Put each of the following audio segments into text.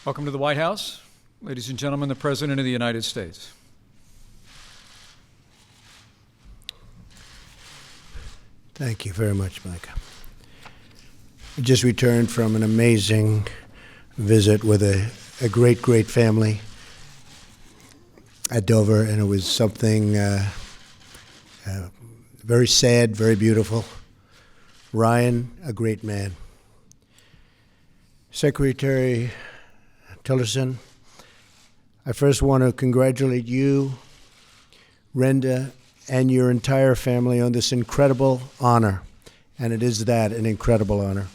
Welcome to the White House. Ladies and gentlemen, the President of the United States. Thank you very much, Mike. I just returned from an amazing visit with a great, great family at Dover, and it was something very sad, very beautiful. Ryan, a great man. Secretary Tillerson, I first want to congratulate you, Renda, and your entire family on this incredible honor, and it is that, an incredible honor.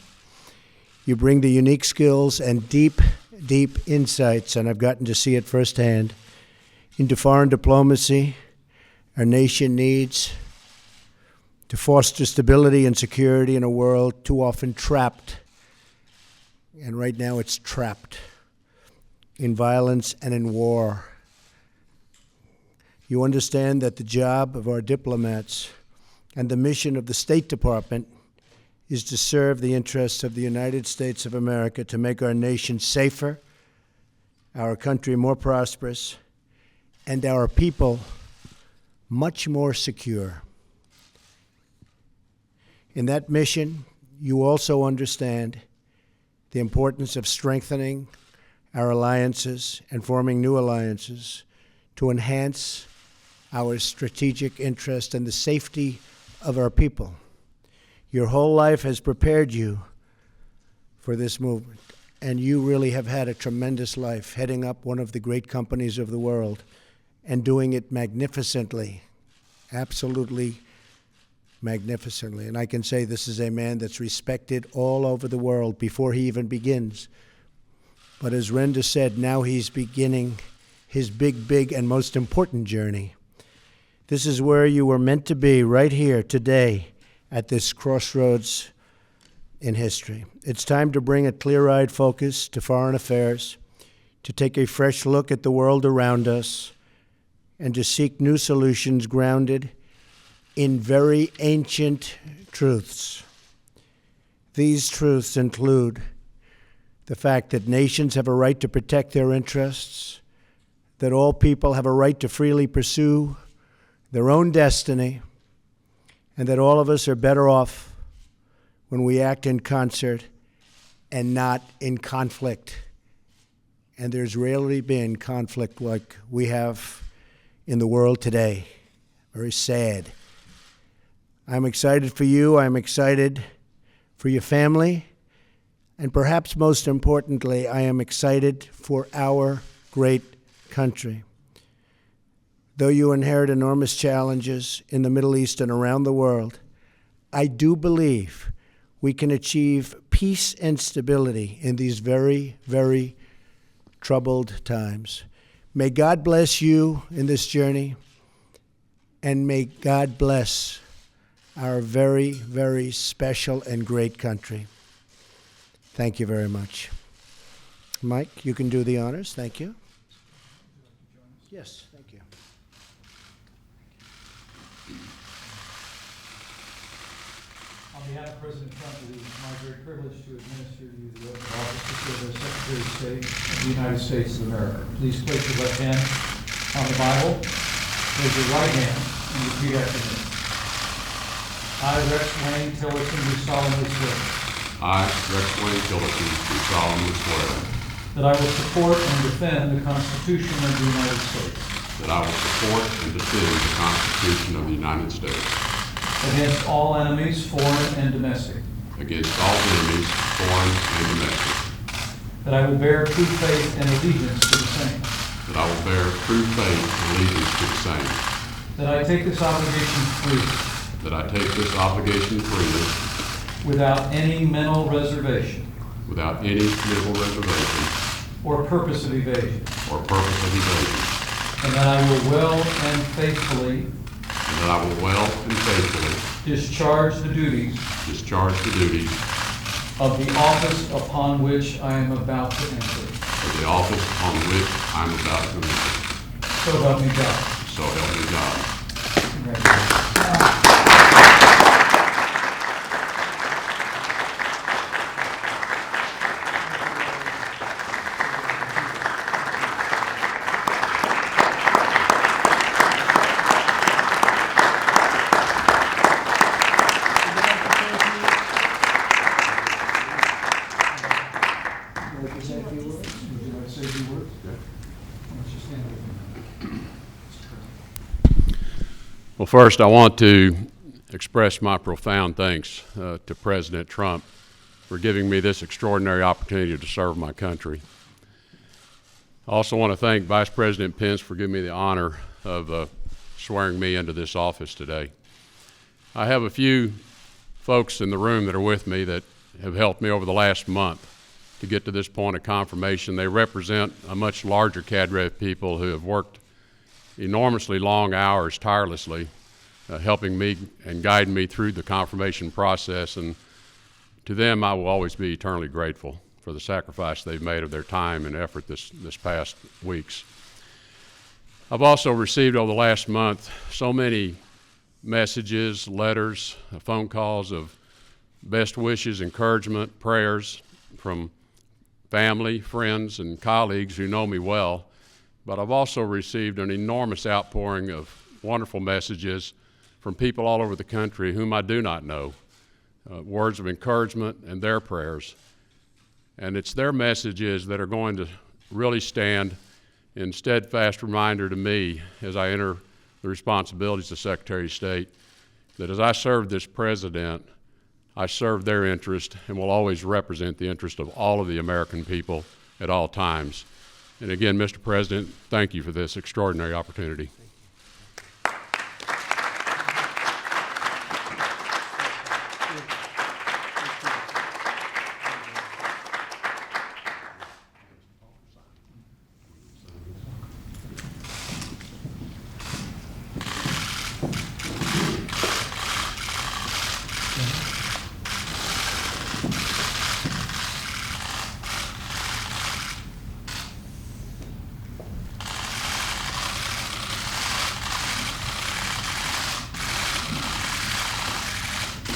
You bring the unique skills and deep, deep insights, and I've gotten to see it firsthand, into foreign diplomacy our nation needs to foster stability and security in a world too often trapped, and right now it's trapped in violence and in war. You understand that the job of our diplomats and the mission of the State Department is to serve the interests of the United States of America, to make our nation safer, our country more prosperous, and our people much more secure. In that mission, you also understand the importance of strengthening our alliances and forming new alliances to enhance our strategic interest and the safety of our people. Your whole life has prepared you for this movement, and you really have had a tremendous life heading up one of the great companies of the world and doing it magnificently, absolutely magnificently. And I can say this is a man that's respected all over the world before he even begins. But as Renda said, now he's beginning his big, and most important journey. This is where you were meant to be, right here today at this crossroads in history. It's time to bring a clear-eyed focus to foreign affairs, to take a fresh look at the world around us, and to seek new solutions grounded in very ancient truths. These truths include the fact that nations have a right to protect their interests, that all people have a right to freely pursue their own destiny, and that all of us are better off when we act in concert and not in conflict. And there's rarely been conflict like we have in the world today. Very sad. I'm excited for you. I'm excited for your family. And perhaps most importantly, I am excited for our great country. Though you inherit enormous challenges in the Middle East and around the world, I do believe we can achieve peace and stability in these very, very troubled times. May God bless you in this journey, and may God bless our very, very special and great country. Thank you very much. Mike, you can do the honors. Thank you. Yes, thank you. On behalf of President Trump, it is my great privilege to administer to you the oath of office to serve as Secretary of State of the United States of America. Please place your left hand on the Bible, raise your right hand, and repeat after me. I, Rex Wayne Tillerson, do solemnly swear. I, Rex Wayne Tillerson, do solemnly swear that I will support and defend the Constitution of the United States that I will support and defend the Constitution of the United States against all enemies, foreign and domestic, against all enemies, foreign and domestic, that I will bear true faith and allegiance to the same, that I will bear true faith and allegiance to the same, that I take this obligation freely, that I take this obligation freely, without any mental reservation without any mental reservation or purpose of evasion, and that I will well and faithfully discharge the duties of the office upon which I am about to enter. So help me God. Congratulations. Why don't you stand with me? Well, first, I want to express my profound thanks to President Trump for giving me this extraordinary opportunity to serve my country. I also want to thank Vice President Pence for giving me the honor of swearing me into this office today. I have a few folks in the room that are with me that have helped me over the last month to get to this point of confirmation. They represent a much larger cadre of people who have worked enormously long hours tirelessly, helping me and guiding me through the confirmation process. And to them, I will always be eternally grateful for the sacrifice they've made of their time and effort this past weeks. I've also received over the last month so many messages, letters, phone calls of best wishes, encouragement, prayers from family, friends, and colleagues who know me well. But I've also received an enormous outpouring of wonderful messages from people all over the country whom I do not know, words of encouragement and their prayers. And it's their messages that are going to really stand in steadfast reminder to me as I enter the responsibilities of Secretary of State, that as I serve this president, I serve their interest and will always represent the interest of all of the American people at all times. And again, Mr. President, thank you for this extraordinary opportunity.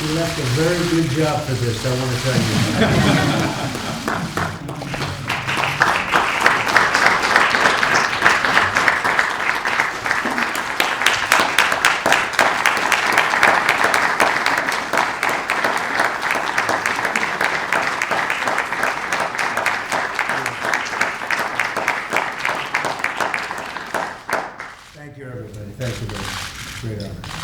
You left a very good job for this, I want to tell you. Thank you, everybody. Thank you very much. Great honor.